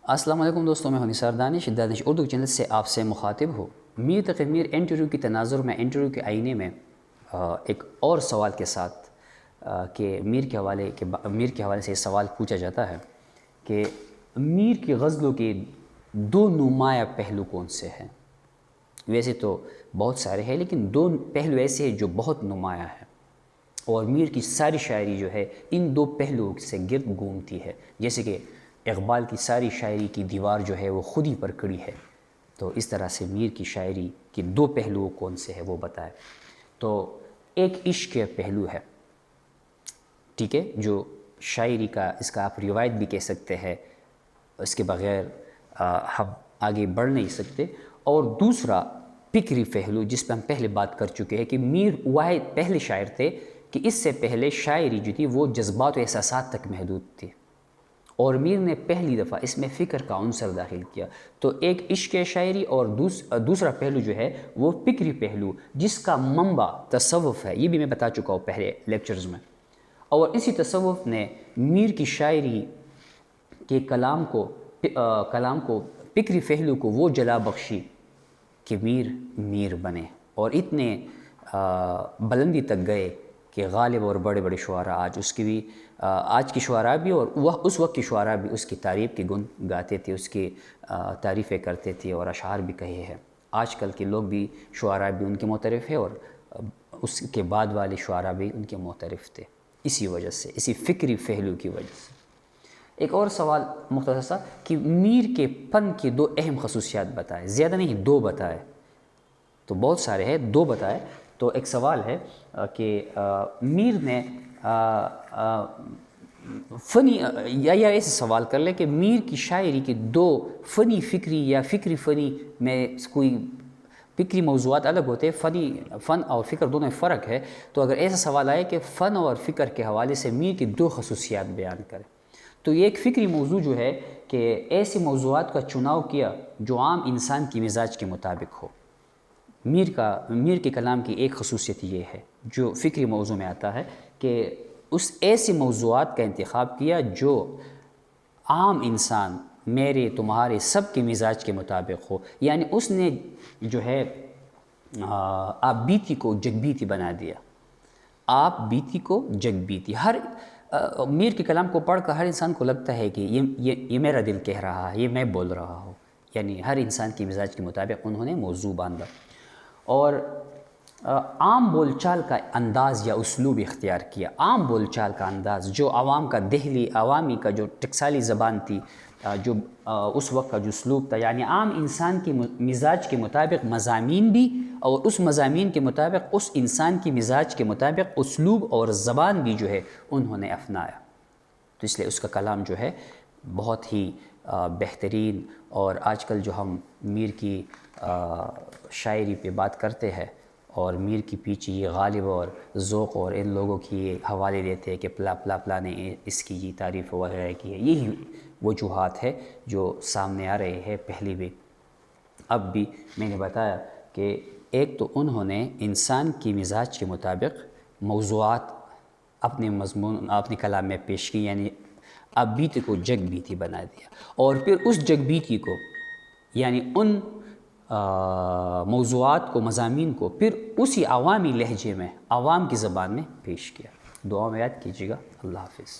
السلام علیکم دوستوں، میں ہوں نثار دانش اردو چینل سے آپ سے مخاطب ہوں۔ میر تقی میر انٹرویو کی تناظر میں انٹرویو کے آئینے میں ایک اور سوال کے ساتھ کہ میر کے حوالے سے یہ سوال پوچھا جاتا ہے کہ میر کی غزلوں کے دو نمایاں پہلو کون سے ہیں؟ ویسے تو بہت سارے ہیں، لیکن دو پہلو ایسے ہیں جو بہت نمایاں ہیں، اور میر کی ساری شاعری جو ہے ان دو پہلوؤں سے گرد گھومتی ہے۔ جیسے کہ اقبال کی ساری شاعری کی دیوار جو ہے وہ خود ہی پر کھڑی ہے، تو اس طرح سے میر کی شاعری کے دو پہلو کون سے ہیں وہ بتائے۔ تو ایک عشق کے پہلو ہے، ٹھیک ہے، جو شاعری کا اس کا آپ روایت بھی کہہ سکتے ہیں، اس کے بغیر ہم آگے بڑھ نہیں سکتے۔ اور دوسرا فکری پہلو، جس پہ ہم پہلے بات کر چکے ہیں کہ میر واحد پہلے شاعر تھے کہ اس سے پہلے شاعری جو تھی وہ جذبات و احساسات تک محدود تھی، اور میر نے پہلی دفعہ اس میں فکر کا عنصر داخل کیا۔ تو ایک عشق شاعری اور دوسرا پہلو جو ہے وہ فکری پہلو، جس کا منبع تصوف ہے، یہ بھی میں بتا چکا ہوں پہلے لیکچرز میں۔ اور اسی تصوف نے میر کی شاعری کے کلام کو فکری پہلو کو وہ جلا بخشی کہ میر بنے، اور اتنے بلندی تک گئے کہ غالب اور بڑے بڑے شعراء آج کی شعراء بھی اور اس وقت کی شعراء بھی اس کی تعریف کے گن گاتے تھے، اس کی تعریفیں کرتے تھے اور اشعار بھی کہے ہیں۔ آج کل کے لوگ بھی شعراء بھی ان کے معترف ہیں، اور اس کے بعد والے شعراء بھی ان کے معترف تھے، اسی وجہ سے، اسی فکری پہلو کی وجہ سے۔ ایک اور سوال مختصر سا کہ میر کے فن کی دو اہم خصوصیات بتائے، زیادہ نہیں دو بتائے، تو بہت سارے ہیں، دو بتائے۔ تو ایک سوال ہے کہ میر نے فنی یا ایسے سوال کر لیں کہ میر کی شاعری کے دو فنی فکری یا فکری فنی میں کوئی فکری موضوعات الگ ہوتے ہیں، فن اور فکر دونوں میں فرق ہے، تو اگر ایسا سوال آئے کہ فن اور فکر کے حوالے سے میر کی دو خصوصیات بیان کریں، تو یہ ایک فکری موضوع جو ہے کہ ایسے موضوعات کا چناؤ کیا جو عام انسان کی مزاج کے مطابق ہو۔ میر کے کلام کی ایک خصوصیت یہ ہے جو فکری موضوع میں آتا ہے کہ اس ایسے موضوعات کا انتخاب کیا جو عام انسان، میرے تمہارے سب کے مزاج کے مطابق ہو، یعنی اس نے جو ہے آپ بیتی کو جگ بیتی بنا دیا، آپ بیتی کو جگ بیتی۔ میر کے کلام کو پڑھ کر ہر انسان کو لگتا ہے کہ یہ میرا دل کہہ رہا ہے، یہ میں بول رہا ہوں، یعنی ہر انسان کی مزاج کے مطابق انہوں نے موضوع باندھا، اور عام بول چال کا انداز یا اسلوب اختیار کیا۔ عام بول چال کا انداز جو عوامی کا جو ٹکسالی زبان تھی، جو اس وقت کا جو اسلوب تھا، یعنی عام انسان کی مزاج کے مطابق مضامین بھی، اور اس مضامین کے مطابق اس انسان کی مزاج کے مطابق اسلوب اور زبان بھی جو ہے انہوں نے اپنایا۔ تو اس لیے اس کا کلام جو ہے بہت ہی بہترین، اور آج کل جو ہم میر کی شاعری پہ بات کرتے ہیں اور میر کی پیچھے یہ غالب اور ذوق اور ان لوگوں کی یہ حوالے دیتے ہیں کہ پلا نے اس کی یہ تعریف وغیرہ کی ہے، یہی وجوہات ہے جو سامنے آ رہے ہیں۔ پہلے بھی اب بھی میں نے بتایا کہ ایک تو انہوں نے انسان کی مزاج کے مطابق موضوعات اپنے کلام میں پیش کی، یعنی اب بیتی کو جگ بیتی بنا دیا، اور پھر اس جگ بیتی کو، یعنی ان موضوعات کو، مضامین کو، پھر اسی عوامی لہجے میں، عوام کی زبان میں پیش کیا۔ دعا میں یاد کیجیے گا۔ اللہ حافظ۔